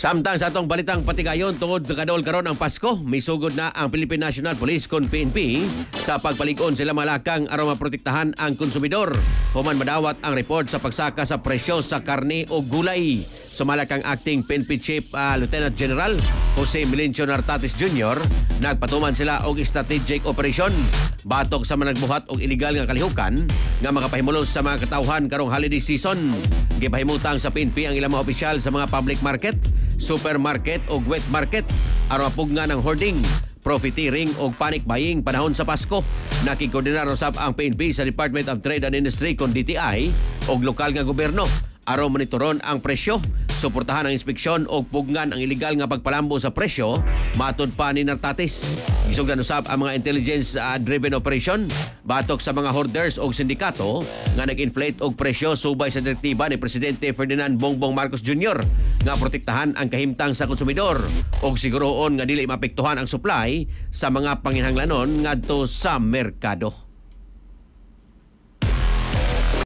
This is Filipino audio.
Samtang sa atong balitang patigayon tungod sa kadol karon ang Pasko, misugod na ang Philippine National Police kon PNP sa pagpalig-on sila malakang aron maprotektahan ang konsumidor. Human madawat ang report sa pagsaka sa presyo sa karne o gulay. Sumalak ang acting PNP Chief Lieutenant General Jose Melencio Nartates Jr. Nagpatuman sila og strategic operation batok sa managbuhat og illegal nga kalihukan nga makapahimulos sa mga katawhan karong holiday season. Gipahimutang sa PNP ang ilang mga opisyal sa mga public market, supermarket o wet market aron mapugna ng hoarding, profiteering o panic buying panahon sa Pasko. Nakikoordinar usab ang PNP sa Department of Trade and Industry kon DTI o lokal nga gobyerno aron monitoron ang presyo, suportahan ang inspeksyon o pugngan ang iligal nga pagpalambo sa presyo, matod pa ni Nartates. Gisugdan usab ang mga intelligence-driven operation batok sa mga hoarders o sindikato nga nag-inflate og presyo subay sa direktiba ni Presidente Ferdinand Bongbong Marcos Jr. nga protektahan ang kahimtang sa konsumidor o siguroon nga dili maapektuhan ang supply sa mga panginhanglanon ngadto sa merkado.